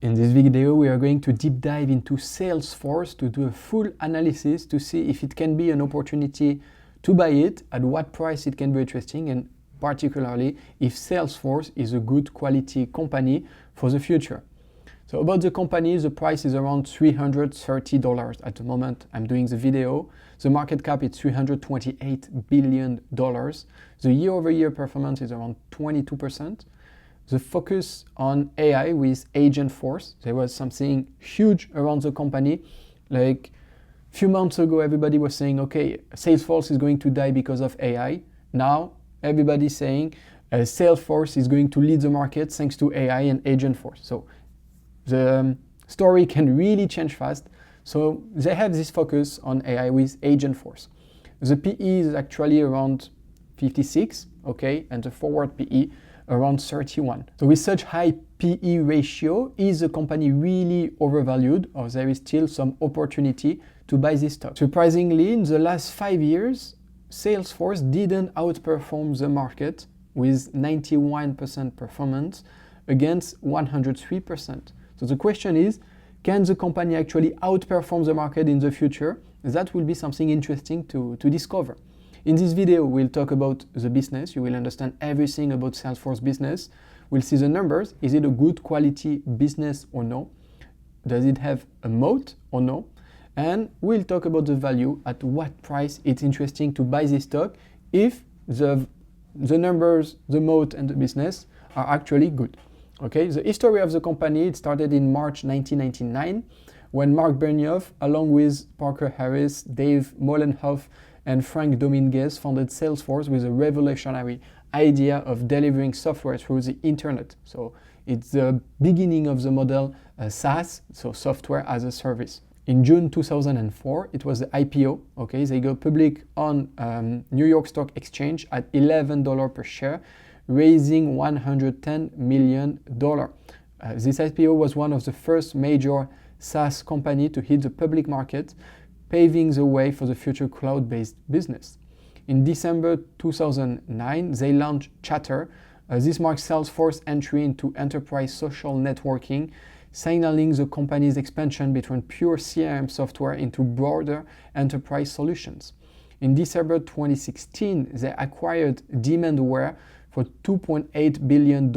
In this video, we are going to deep dive into Salesforce to do a full analysis to see if it can be an opportunity to buy it, at what price it can be interesting, and particularly if Salesforce is a good quality company for the future. So about the company, the price is around $330 at the moment I'm doing the video. The market cap is $328 billion. The year-over-year performance is around 22%. The focus on AI with Agentforce. There was something huge around the company. Like a few months ago, everybody was saying, okay, Salesforce is going to die because of AI. Now, everybody's saying Salesforce is going to lead the market thanks to AI and Agentforce. So the story can really change fast. So they have this focus on AI with Agentforce. The PE is actually around 56, okay, and the forward PE around 31. So with such high PE ratio, is the company really overvalued, or there is still some opportunity to buy this stock? Surprisingly, in the last 5 years, Salesforce didn't outperform the market with 91% performance against 103%. So the question is, can the company actually outperform the market in the future? That will be something interesting to discover. In this video, we'll talk about the business. You will understand everything about Salesforce business. We'll see the numbers. Is it a good quality business or no? Does it have a moat or no? And we'll talk about the value, at what price it's interesting to buy this stock if the numbers, the moat, and the business are actually good. Okay, the history of the company, it started in March 1999 when Mark Benioff, along with Parker Harris, Dave Molenhoff, and Frank Dominguez founded Salesforce with a revolutionary idea of delivering software through the internet. So it's the beginning of the model SaaS, so software as a service. In June 2004, it was the IPO. Okay, they go public on New York Stock Exchange at $11 per share, raising $110 million. This IPO was one of the first major SaaS company to hit the public market, paving the way for the future cloud-based business. In December 2009, they launched Chatter. This marks Salesforce's entry into enterprise social networking, signaling the company's expansion between pure CRM software into broader enterprise solutions. In December 2016, they acquired Demandware for $2.8 billion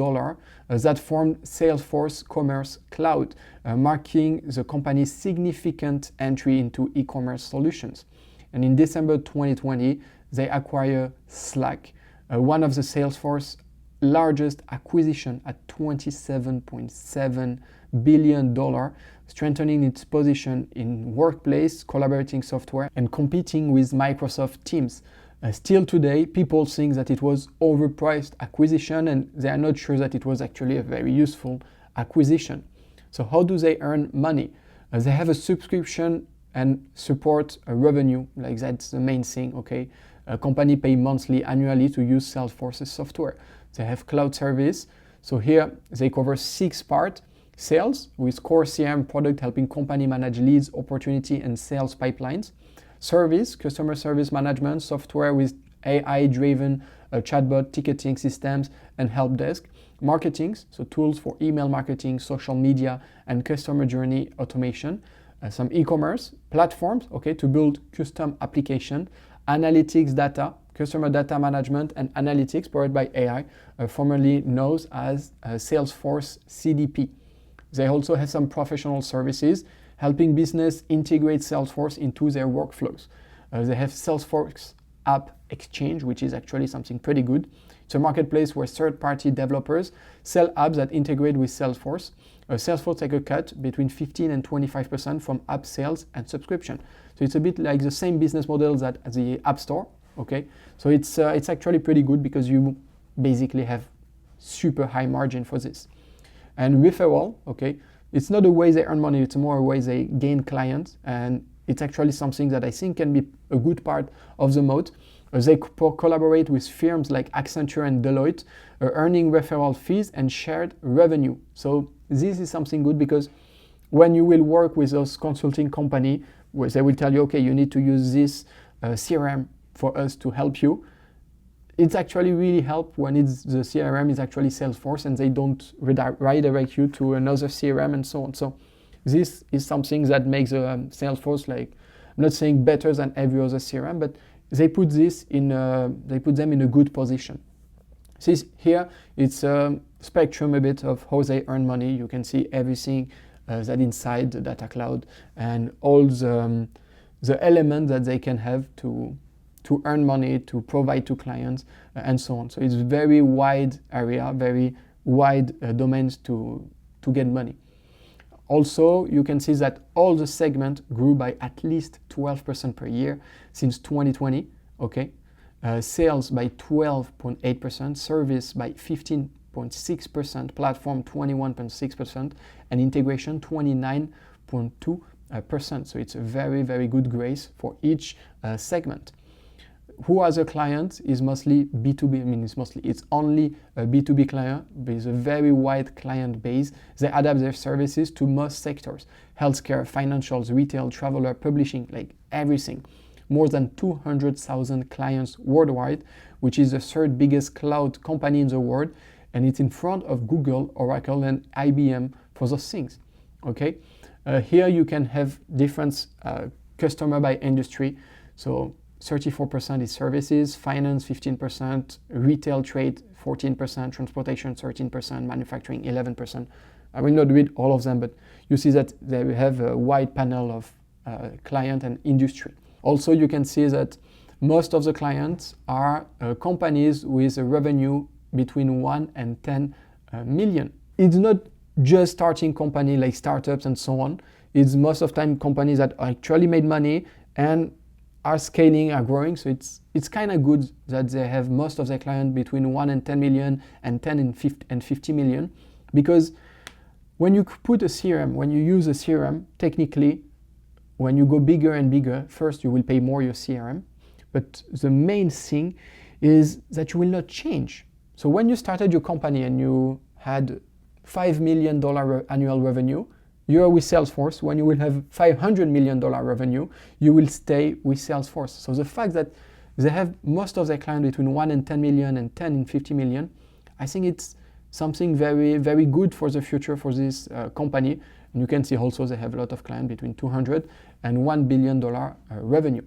that formed Salesforce Commerce Cloud, marking the company's significant entry into e-commerce solutions. And in December 2020, they acquired Slack, one of the Salesforce largest acquisition at $27.7 billion, strengthening its position in workplace collaborating software and competing with Microsoft Teams. Still today, people think that it was overpriced acquisition and they are not sure that it was actually a very useful acquisition. So how do they earn money? They have a subscription and support revenue, like that's the main thing, okay? A company pay monthly, annually to use Salesforce's software. They have cloud service. So here they cover 6 parts. Sales with core CRM product helping company manage leads, opportunity, and sales pipelines. Service, customer service management, software with AI-driven chatbot, ticketing systems, and help desk. Marketing, so tools for email marketing, social media, and customer journey automation. Some e-commerce platforms, okay, to build custom application. Analytics data, customer data management, and analytics powered by AI, formerly known as Salesforce CDP. They also have some professional services, helping business integrate Salesforce into their workflows. They have Salesforce App Exchange, which is actually something pretty good. It's a marketplace where third-party developers sell apps that integrate with Salesforce. Salesforce takes a cut between 15 and 25% from app sales and subscription. So it's a bit like the same business model that the App Store. Okay, so it's actually pretty good because you basically have super high margin for this. And referral, okay, it's not a way they earn money, it's more a way they gain clients, and it's actually something that I think can be a good part of the moat. They collaborate with firms like Accenture and Deloitte, earning referral fees and shared revenue. So this is something good because when you will work with those consulting company, where they will tell you, okay, you need to use this CRM for us to help you, it's actually really help when it's the CRM is actually Salesforce and they don't redirect you to another CRM and so on. So this is something that makes Salesforce, like, I'm not saying better than every other CRM, but they put them in a good position. This here, it's a spectrum a bit of how they earn money. You can see everything that inside the data cloud and all the elements that they can have to earn money, to provide to clients, and so on. So it's very wide area, very wide domains to get money. Also, you can see that all the segments grew by at least 12% per year since 2020, okay? Sales by 12.8%, service by 15.6%, platform 21.6%, and integration 29.2%. So it's a very, very good growth for each segment. Who as a client is mostly B2B, I mean it's only a B2B client with a very wide client base. They adapt their services to most sectors: healthcare, financials, retail, traveler, publishing, like everything. More than 200,000 clients worldwide, which is the third biggest cloud company in the world, and it's in front of Google, Oracle, and IBM for those things, okay? Here you can have different customer by industry. So 34% is services, finance 15%, retail trade 14%, transportation 13%, manufacturing 11%. I will not read all of them, but you see that they have a wide panel of client and industry. Also, you can see that most of the clients are companies with a revenue between 1 and 10 million. It's not just starting company like startups and so on. It's most of the time companies that actually made money and are scaling, are growing. So it's kind of good that they have most of their clients between 1 and 10 million and 10 and 50 million. Because when you put a CRM, when you use a CRM, technically, when you go bigger and bigger, first you will pay more your CRM. But the main thing is that you will not change. So when you started your company and you had $5 million annual revenue, you are with Salesforce. When you will have $500 million revenue, you will stay with Salesforce. So the fact that they have most of their clients between 1 and 10 million and 10 and 50 million, I think it's something very, very good for the future for this company. And you can see also they have a lot of clients between 200 and $1 billion revenue.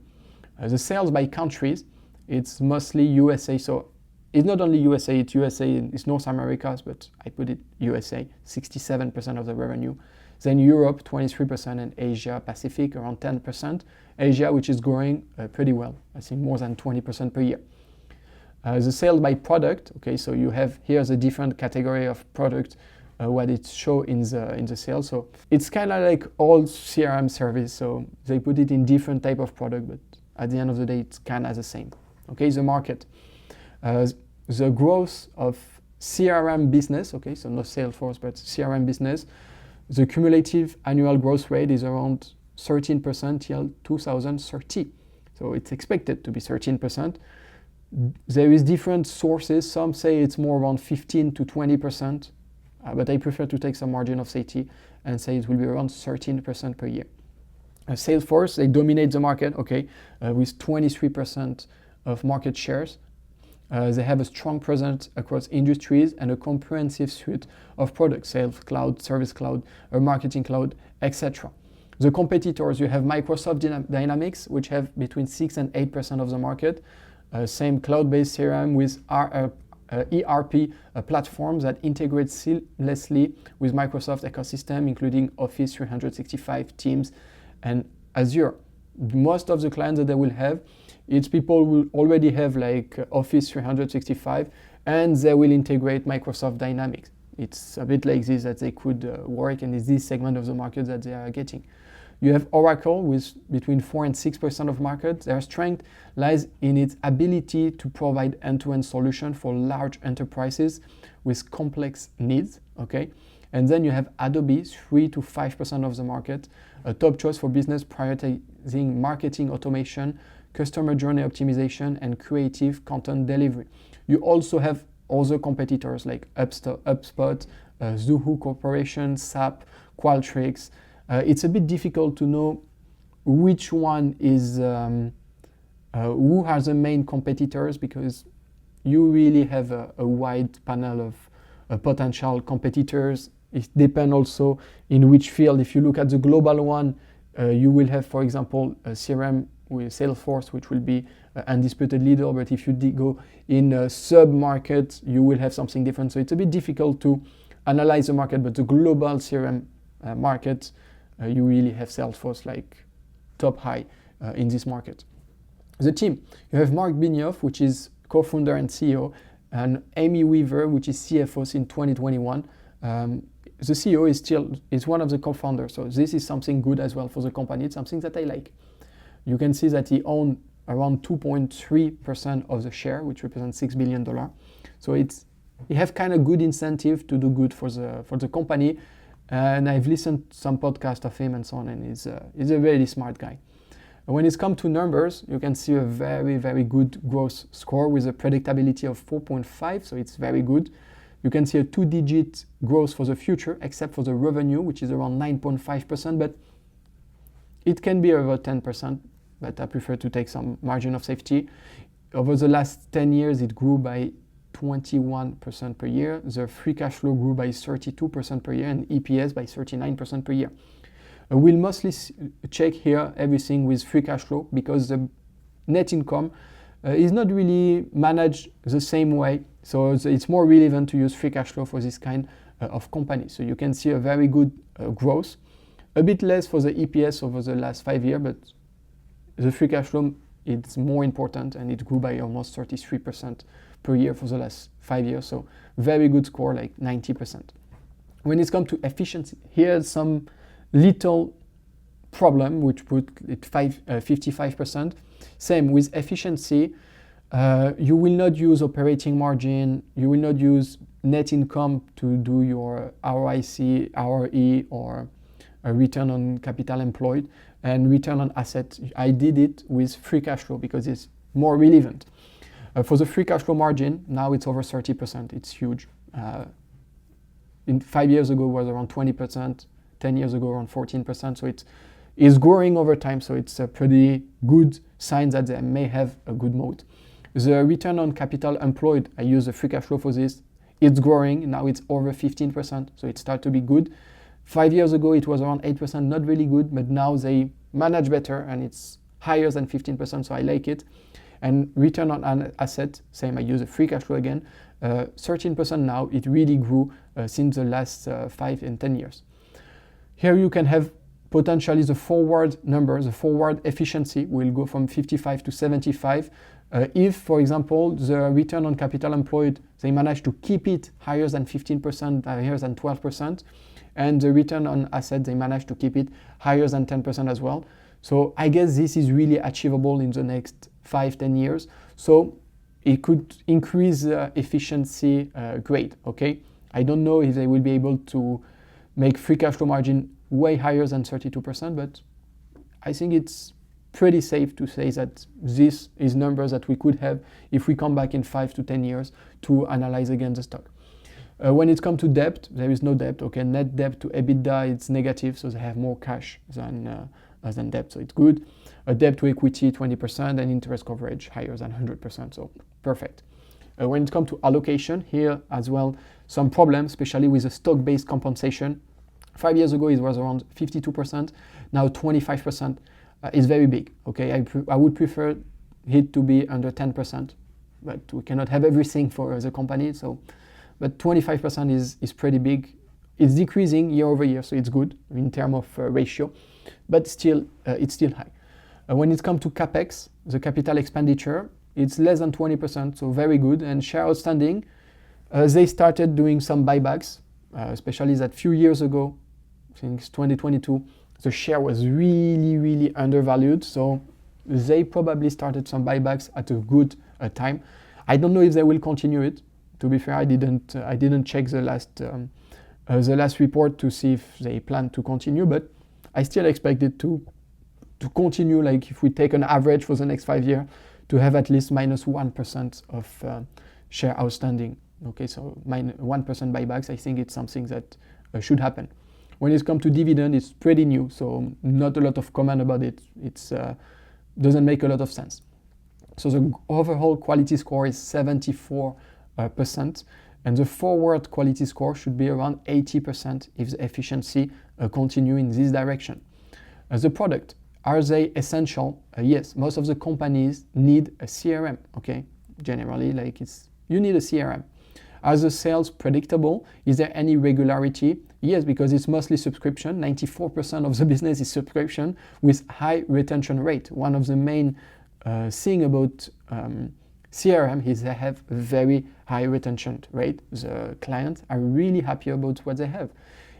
The sales by countries, it's mostly USA. So it's not only USA, it's North America, but I put it USA, 67% of the revenue. Then Europe, 23%, and Asia Pacific, around 10%. Asia, which is growing pretty well, I think more than 20% per year. The sales by product, okay, so you have here the different category of product, what it show in the sales. So it's kind of like all CRM service, so they put it in different type of product, but at the end of the day, it's kind of the same. Okay, the market. The growth of CRM business, okay, so not Salesforce, but CRM business, the cumulative annual growth rate is around 13% till 2030. So it's expected to be 13%. There is different sources. Some say it's more around 15 to 20%, but I prefer to take some margin of safety and say it will be around 13% per year. Salesforce, they dominate the market, okay, with 23% of market shares. They have a strong presence across industries and a comprehensive suite of products: Sales Cloud, Service Cloud, Marketing Cloud, etc. The competitors, you have Microsoft Dynamics, which have between 6 and 8% of the market. Same cloud-based CRM with ERP platforms that integrate seamlessly with Microsoft ecosystem, including Office 365, Teams, and Azure. Most of the clients that they will have, it's people who already have like Office 365 and they will integrate Microsoft Dynamics. It's a bit like this that they could work, and it's this segment of the market that they are getting. You have Oracle with between 4 and 6% of market. Their strength lies in its ability to provide end-to-end solution for large enterprises with complex needs, okay? And then you have Adobe, 3 to 5% of the market, a top choice for business prioritizing marketing automation, customer journey optimization, and creative content delivery. You also have other competitors like HubSpot, Zuhu Corporation, SAP, Qualtrics. It's a bit difficult to know which one is, who are the main competitors, because you really have a wide panel of potential competitors. It depends also in which field. If you look at the global one, you will have, for example, a CRM with Salesforce, which will be undisputed leader. But if you go in a sub-market, you will have something different. So it's a bit difficult to analyze the market. But the global CRM market, you really have Salesforce like top high in this market. The team, you have Mark Benioff, which is co-founder and CEO, and Amy Weaver, which is CFO in 2021. The CEO is one of the co-founders, so this is something good as well for the company. It's something that I like. You can see that he owned around 2.3% of the share, which represents $6 billion. So he have kind of good incentive to do good for the company. And I've listened some podcast of him and so on, and he's a very smart guy. When it's come to numbers, you can see a very, very good growth score with a predictability of 4.5, so it's very good. You can see a 2-digit growth for the future, except for the revenue, which is around 9.5%, but it can be over 10%, but I prefer to take some margin of safety. Over the last 10 years, it grew by 21% per year. The free cash flow grew by 32% per year, and EPS by 39% per year. We'll mostly check here everything with free cash flow because the net income is not really managed the same way. So it's more relevant to use free cash flow for this kind of company. So you can see a very good growth, a bit less for the EPS over the last 5 years, but the free cash flow, it's more important, and it grew by almost 33% per year for the last 5 years. So very good score, like 90%. When it's come to efficiency, here's some little problem which put it 55%. Same with efficiency. You will not use operating margin. You will not use net income to do your ROIC, ROE, or a return on capital employed, and return on asset. I did it with free cash flow because it's more relevant. For the free cash flow margin, now it's over 30%. It's huge. 5 years ago it was around 20%. 10 years ago around 14%, so it's growing over time, so it's a pretty good sign that they may have a good moat. The return on capital employed, I use the free cash flow for this, it's growing, now it's over 15%, so it starts to be good. 5 years ago it was around 8%, not really good, but now they manage better and it's higher than 15%, so I like it. And return on an asset, same, I use the free cash flow again, 13% now, it really grew since the last 5 and 10 years. Here you can have potentially the forward number, the forward efficiency will go from 55 to 75. If, for example, the return on capital employed, they manage to keep it higher than 15%, higher than 12%, and the return on asset, they manage to keep it higher than 10% as well. So I guess this is really achievable in the next 5-10 years. So it could increase efficiency great, okay? I don't know if they will be able to make free cash flow margin way higher than 32%, but I think it's pretty safe to say that this is numbers that we could have if we come back in 5 to 10 years to analyze again the stock. When it comes to debt, there is no debt. Okay, net debt to EBITDA, it's negative, so they have more cash than debt, so it's good. Debt to equity, 20%, and interest coverage higher than 100%, so perfect. When it comes to allocation, here as well, some problems, especially with the stock-based compensation. 5 years ago, it was around 52%. Now 25% is very big. Okay, I would prefer it to be under 10%, but we cannot have everything for the company. So, but 25% is pretty big. It's decreasing year over year, so it's good in terms of ratio, but still, it's still high. When it comes to capex, the capital expenditure, it's less than 20%, so very good. And share outstanding, they started doing some buybacks, especially that few years ago, since 2022, the share was really, really undervalued. So they probably started some buybacks at a good time. I don't know if they will continue it. To be fair, I didn't check the last report to see if they plan to continue, but I still expect it to continue. Like if we take an average for the next 5 years, to have at least minus 1% of share outstanding. Okay, so 1% buybacks, I think it's something that should happen. When it comes to dividend, it's pretty new, so not a lot of comment about it. It doesn't make a lot of sense. So the overall quality score is 74%, and the forward quality score should be around 80% if the efficiency continue in this direction. The product, are they essential? Yes, most of the companies need a CRM, okay? Generally, like you need a CRM. Are the sales predictable? Is there any regularity? Yes, because it's mostly subscription. 94% of the business is subscription with high retention rate. One of the main thing about CRM is they have a very high retention rate. The clients are really happy about what they have.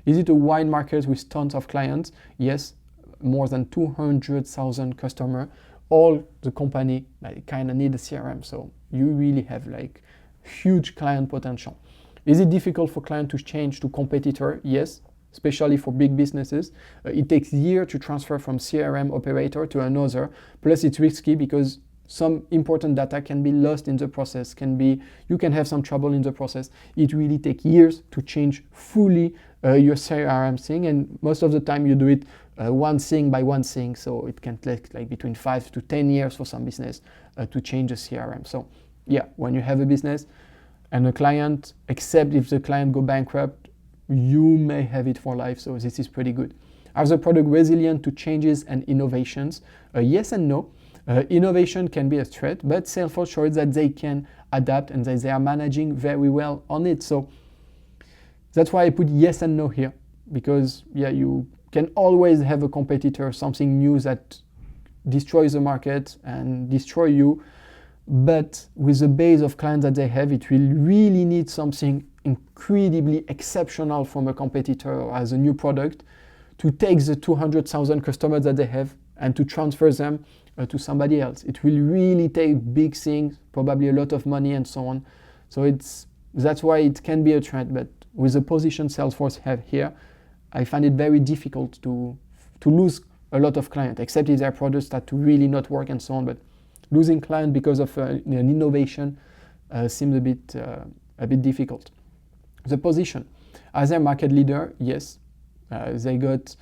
Is it a wide market with tons of clients? Yes, more than 200,000 customers. All the company kind of need a CRM, so you really have like huge client potential. Is it difficult for client to change to competitor? Yes, especially for big businesses. It takes years to transfer from CRM operator to another. Plus it's risky because some important data can be lost in the process, you can have some trouble in the process. It really takes years to change fully your CRM thing, and most of the time you do it one thing by one thing, so it can take like between 5 to 10 years for some business to change a CRM. So yeah, when you have a business and a client, except if the client go bankrupt, you may have it for life, so this is pretty good. Are the product resilient to changes and innovations? Yes and no. Innovation can be a threat, but Salesforce shows that they can adapt and that they are managing very well on it. So that's why I put yes and no here, because yeah, you can always have a competitor, something new that destroys the market and destroy you. But with the base of clients that they have, it will really need something incredibly exceptional from a competitor or as a new product to take the 200,000 customers that they have and to transfer them to somebody else. It will really take big things, probably a lot of money and so on. So that's why it can be a trend, but with the position Salesforce have here, I find it very difficult to lose a lot of clients, except if their products start to really not work and so on. But losing client because of an innovation seems a bit difficult. The position, as a market leader, yes, they got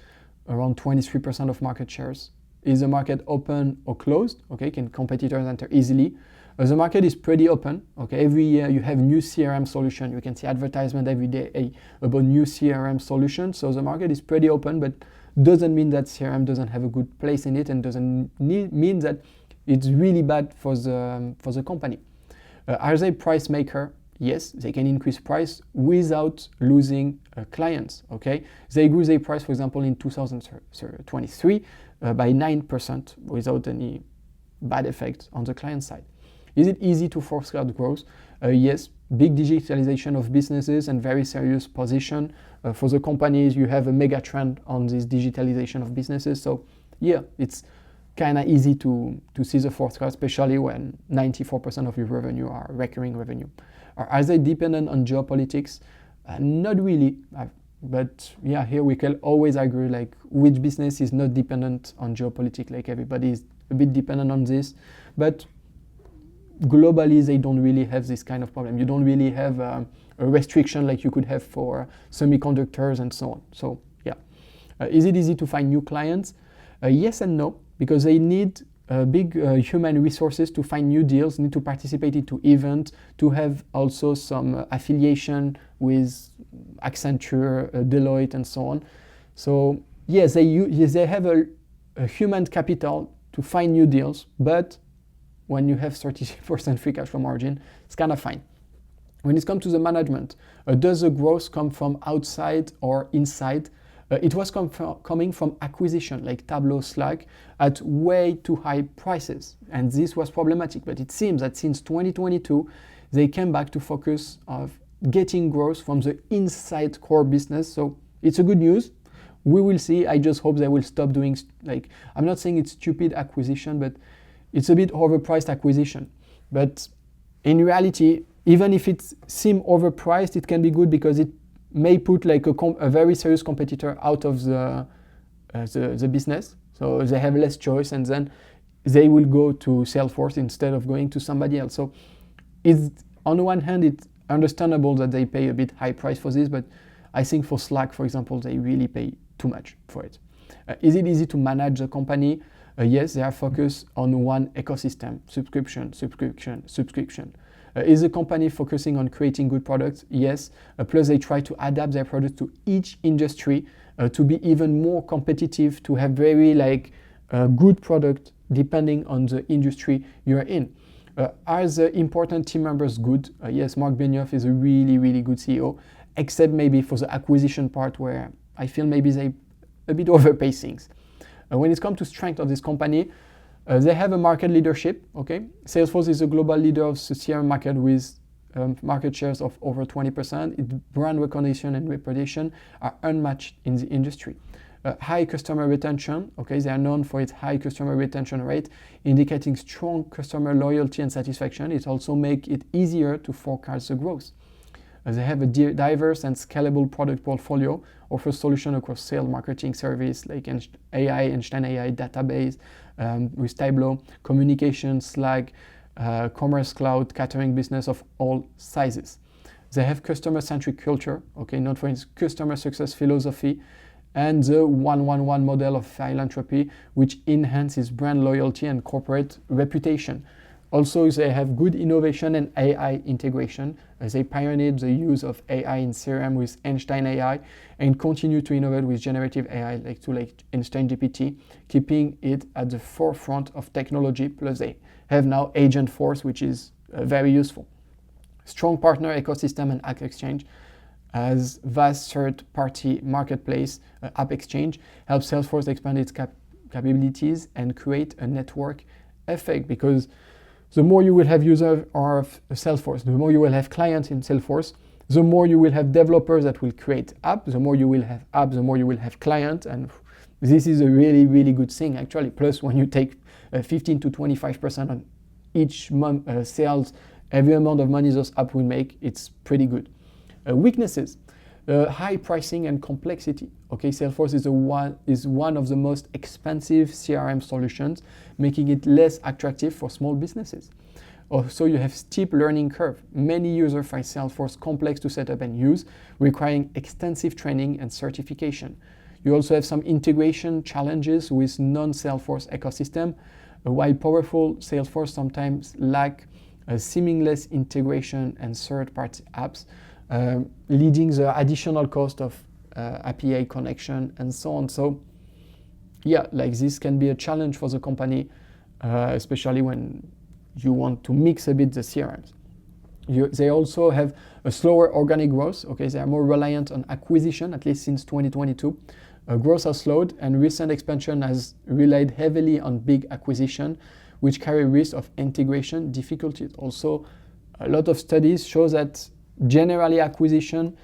around 23% of market shares. Is the market open or closed? Okay, can competitors enter easily? The market is pretty open. Okay, every year you have new CRM solution. You can see advertisement every day about new CRM solutions. So the market is pretty open, but doesn't mean that CRM doesn't have a good place in it, and doesn't mean that it's really bad for the company. Are they price maker? Yes, they can increase price without losing clients. Okay, they grew their price, for example, in 2023 by 9% without any bad effect on the client side. Is it easy to forecast growth? Yes, big digitalization of businesses and very serious position for the companies. You have a mega trend on this digitalization of businesses. So yeah, it's kind of easy to see the forecast, especially when 94% of your revenue are recurring revenue. Are they dependent on geopolitics? Not really, but yeah, here we can always agree like which business is not dependent on geopolitics. Like everybody is a bit dependent on this, but globally they don't really have this kind of problem. You don't really have a restriction like you could have for semiconductors and so on. So yeah, is it easy to find new clients? Yes and no, because they need big human resources to find new deals, need to participate into events, to have also some affiliation with Accenture, Deloitte, and so on. So yes, they have a human capital to find new deals, but when you have 30% free cash flow margin, it's kind of fine. When it comes to the management, does the growth come from outside or inside? It was coming from acquisition, like Tableau, Slack, at way too high prices. And this was problematic. But it seems that since 2022, they came back to focus on getting growth from the inside core business. So it's a good news. We will see. I just hope they will stop doing, like, I'm not saying it's stupid acquisition, but it's a bit overpriced acquisition. But in reality, even if it seems overpriced, it can be good because it may put like a very serious competitor out of the business. So they have less choice, and then they will go to Salesforce instead of going to somebody else. So it's, on the one hand, it's understandable that they pay a bit high price for this, but I think for Slack, for example, they really pay too much for it. Is it easy to manage the company? Yes, they are focused on one ecosystem, subscription. Is a company focusing on creating good products? Yes. Plus they try to adapt their products to each industry to be even more competitive, to have very good product depending on the industry you're in. Are the important team members good? Yes, Mark Benioff is a really, really good CEO, except maybe for the acquisition part where I feel maybe they a bit overpay things. When it comes to strength of this company, they have a market leadership. Okay, Salesforce is a global leader of the CRM market with market shares of over 20%. Its brand recognition and reputation are unmatched in the industry. High customer retention. Okay, they are known for its high customer retention rate, indicating strong customer loyalty and satisfaction. It also makes it easier to forecast the growth. They have a diverse and scalable product portfolio, offers solutions across sales, marketing, service, like AI, Einstein AI database, with Tableau, communication, Slack, commerce cloud, catering business of all sizes. They have customer-centric culture, okay, not for instance, customer success philosophy, and the 1-1-1 model of philanthropy, which enhances brand loyalty and corporate reputation. Also, they have good innovation and AI integration. They pioneered the use of AI in CRM with Einstein AI and continue to innovate with generative AI like Einstein GPT, keeping it at the forefront of technology. Plus, they have now Agentforce, which is very useful. Strong partner ecosystem and App Exchange. As vast third-party marketplace, App Exchange helps Salesforce expand its capabilities and create a network effect, because the more you will have users of Salesforce, the more you will have clients in Salesforce, the more you will have developers that will create apps, the more you will have apps, the more you will have clients, and this is a really, really good thing actually. Plus, when you take 15 to 25% on each month sales, every amount of money those apps will make, it's pretty good. Weaknesses. High pricing and complexity. Okay, Salesforce is one of the most expensive CRM solutions, making it less attractive for small businesses. Also, you have steep learning curve. Many users find Salesforce complex to set up and use, requiring extensive training and certification. You also have some integration challenges with non-Salesforce ecosystem, while powerful Salesforce sometimes lack a seamless integration and third-party apps, leading the additional cost of API connection and so on. So yeah, this can be a challenge for the company, especially when you want to mix a bit the CRMs. They also have a slower organic growth. Okay, they are more reliant on acquisition, at least since 2022. Growth has slowed, and recent expansion has relied heavily on big acquisition, which carry risk of integration difficulties. Also, a lot of studies show that generally acquisition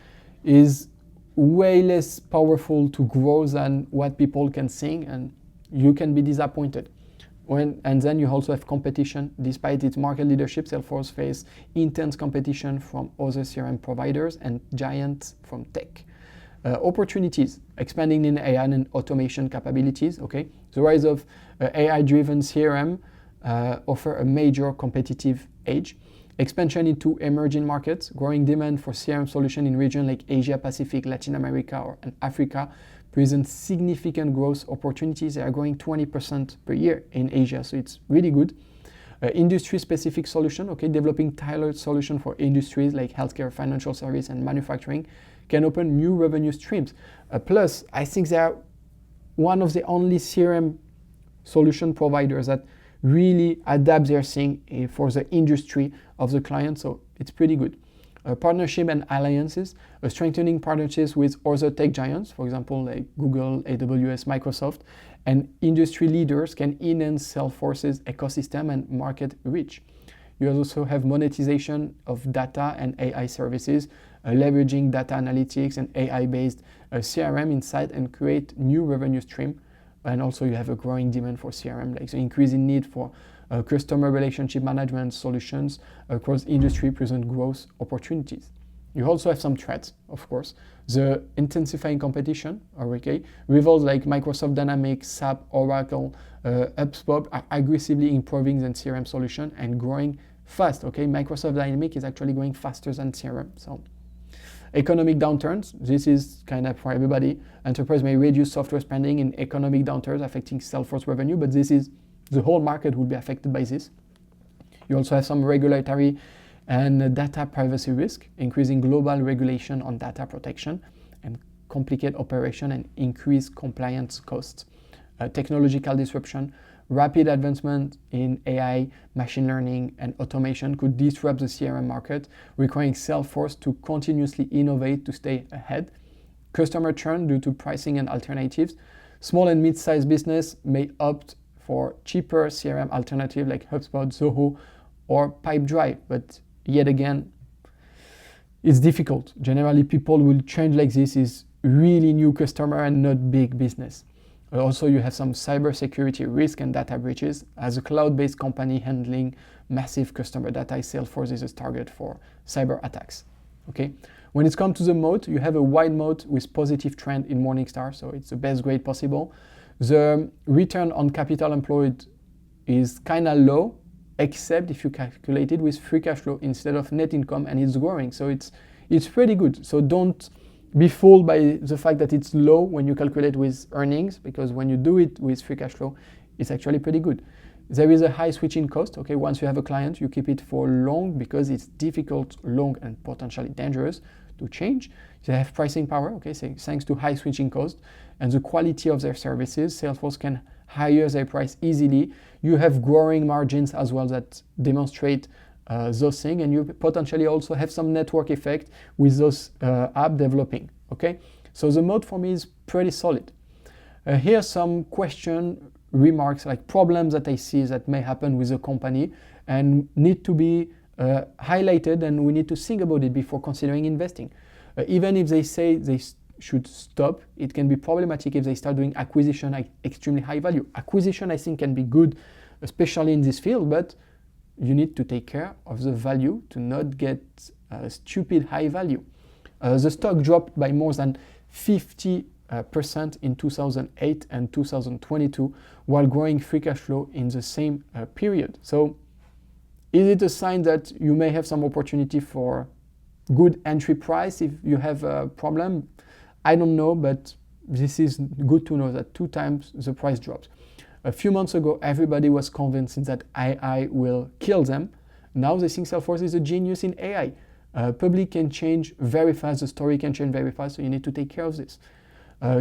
is way less powerful to grow than what people can think, and you can be disappointed. And then you also have competition. Despite its market leadership, Salesforce faces intense competition from other CRM providers and giants from tech. Opportunities, expanding in AI and automation capabilities. Okay, the rise of AI-driven CRM offer a major competitive edge. Expansion into emerging markets, growing demand for CRM solution in regions like Asia Pacific, Latin America, and Africa presents significant growth opportunities. They are growing 20% per year in Asia, so it's really good. Industry-specific solution, okay, developing tailored solution for industries like healthcare, financial service, and manufacturing can open new revenue streams. Plus, I think they are one of the only CRM solution providers that really adapt their thing for the industry of the client, so it's pretty good. Partnership and alliances, strengthening partnerships with other tech giants, for example, like Google, AWS, Microsoft, and industry leaders can enhance Salesforce's ecosystem and market reach. You also have monetization of data and AI services, leveraging data analytics and AI-based CRM insight and create new revenue stream. And also you have a growing demand for CRM, like the increasing need for customer relationship management solutions across industry present growth opportunities. You also have some threats, of course. The intensifying competition, okay, rivals like Microsoft Dynamics, SAP, Oracle, HubSpot are aggressively improving their CRM solution and growing fast. Okay, Microsoft Dynamics is actually growing faster than CRM. So Economic downturns, this is kind of for everybody. Enterprise may reduce software spending in economic downturns affecting Salesforce revenue, but this is, the whole market will be affected by this. You also have some regulatory and data privacy risk, increasing global regulation on data protection and complicate operation and increase compliance costs. Technological disruption, rapid advancement in AI, machine learning, and automation could disrupt the CRM market, requiring Salesforce to continuously innovate to stay ahead. Customer churn due to pricing and alternatives. Small and mid-sized business may opt for cheaper CRM alternatives like HubSpot, Zoho, or Pipedrive, but yet again, it's difficult. Generally, people will change like this is really new customer and not big business. Also, you have some cybersecurity risk and data breaches. As a cloud-based company handling massive customer data, Salesforce is a target for cyber attacks. Okay. When it comes to the moat, you have a wide moat with positive trend in Morningstar, so it's the best grade possible. The return on capital employed is kind of low, except if you calculate it with free cash flow instead of net income, and it's growing, so it's pretty good. So don't be fooled by the fact that it's low when you calculate with earnings, because when you do it with free cash flow, it's actually pretty good. There is a high switching cost. Okay, once you have a client, you keep it for long because it's difficult, long, and potentially dangerous to change. They have pricing power. Okay, so thanks to high switching cost and the quality of their services, Salesforce can higher their price easily. You have growing margins as well that demonstrate those things, and you potentially also have some network effect with those app developing. Okay, so the mode for me is pretty solid. Here's some question remarks, like problems that I see that may happen with a company and need to be highlighted, and we need to think about it before considering investing. Even if they say they should stop, it can be problematic if they start doing acquisition at extremely high value. Acquisition, I think, can be good, especially in this field, but you need to take care of the value to not get stupid high value. The stock dropped by more than 50% in 2008 and 2022 while growing free cash flow in the same period. So is it a sign that you may have some opportunity for good entry price if you have a problem? I don't know, but this is good to know that 2 times the price drops. A few months ago, everybody was convinced that AI will kill them. Now they think Salesforce is a genius in AI. Public can change very fast, the story can change very fast, so you need to take care of this.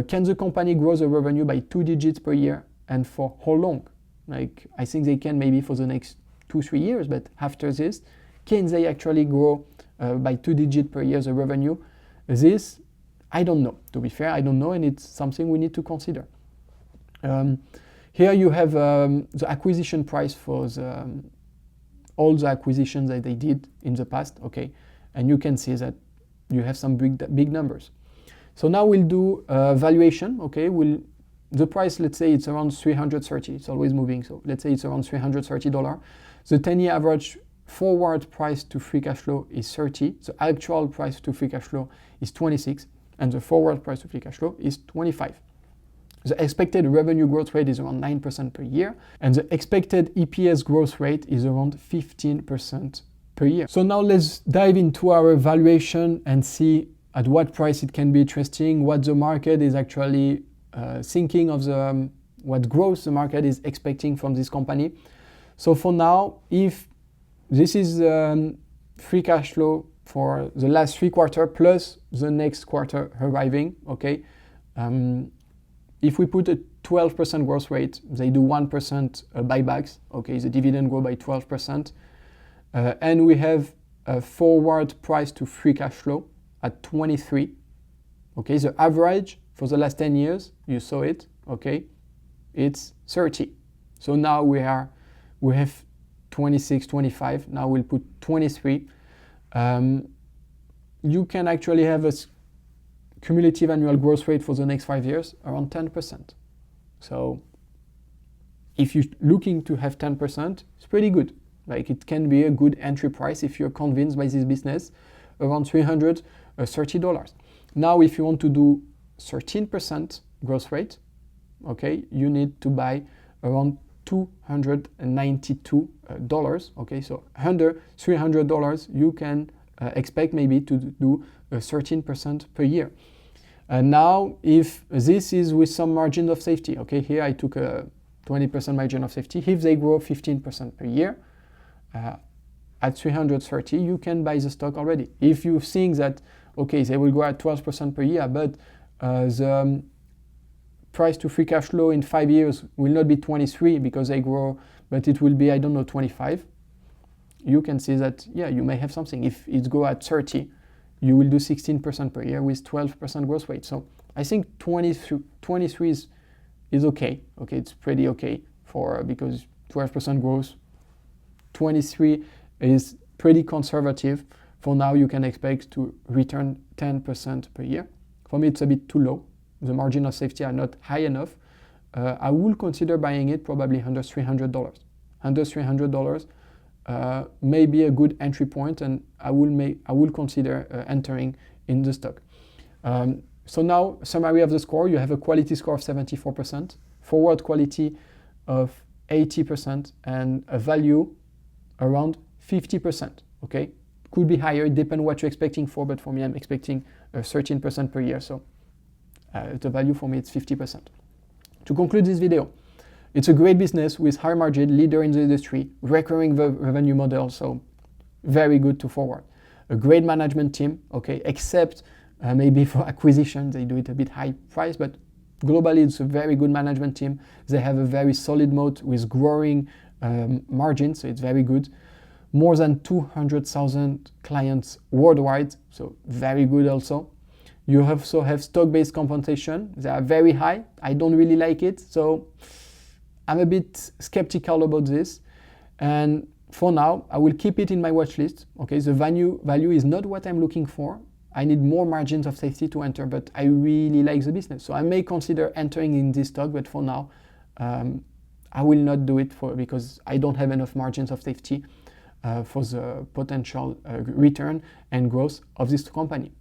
Can the company grow the revenue by 2 digits per year, and for how long? Like, I think they can maybe for the next 2-3 years, but after this, can they actually grow by 2 digits per year the revenue? This, I don't know. To be fair, I don't know, and it's something we need to consider. Here you have the acquisition price for all the acquisitions that they did in the past, okay? And you can see that you have some big numbers. So now we'll do valuation, okay? The price, let's say it's around $330. It's always moving, so let's say it's around $330. The 10-year average forward price to free cash flow is 30. The actual price to free cash flow is 26, and the forward price to free cash flow is 25. The expected revenue growth rate is around 9% per year, and the expected EPS growth rate is around 15% per year. So now let's dive into our valuation and see at what price it can be interesting, what the market is actually thinking of what growth the market is expecting from this company. So for now, if this is free cash flow for the last 3 quarters plus the next quarter arriving, okay, if we put a 12% growth rate, they do 1% buybacks, okay, the dividend grow by 12%, and we have a forward price to free cash flow at 23, okay, the average for the last 10 years, you saw it, okay, it's 30. So now we have 26, 25, now we'll put 23. You can actually have a cumulative annual growth rate for the next 5 years around 10%. So if you're looking to have 10%, it's pretty good. Like, it can be a good entry price if you're convinced by this business, around $330. Now, if you want to do 13% growth rate, okay, you need to buy around $292. Okay, so under $300, you can expect maybe to do 13% per year. Now, if this is with some margin of safety, okay, here I took a 20% margin of safety. If they grow 15% per year, at 330, you can buy the stock already. If you think that, okay, they will grow at 12% per year, but the price to free cash flow in 5 years will not be 23 because they grow, but it will be, I don't know, 25. You can see that, yeah, you may have something. If it go at 30, you will do 16% per year with 12% growth rate. So I think 23 is okay. Okay, it's pretty okay for because 12% growth. 23 is pretty conservative. For now, you can expect to return 10% per year. For me, it's a bit too low. The margin of safety are not high enough. I will consider buying it probably under $300. Under $300 may be a good entry point, and I will consider entering in the stock. So now, summary of the score: you have a quality score of 74%, forward quality of 80%, and a value around 50%. Okay, could be higher. It depends what you're expecting for, but for me, I'm expecting 13% per year. So the value for me it's 50%. To conclude this video, it's a great business with high margin, leader in the industry, recurring revenue model, so very good to forward. A great management team, okay, except maybe for acquisition, they do it a bit high price, but globally it's a very good management team. They have a very solid moat with growing margins, so it's very good. More than 200,000 clients worldwide, so very good also. You also have stock-based compensation. They are very high. I don't really like it, so I'm a bit skeptical about this. And for now, I will keep it in my watch list. Okay, the value is not what I'm looking for. I need more margins of safety to enter, but I really like the business. So I may consider entering in this stock, but for now, I will not do it because I don't have enough margins of safety for the potential return and growth of this company.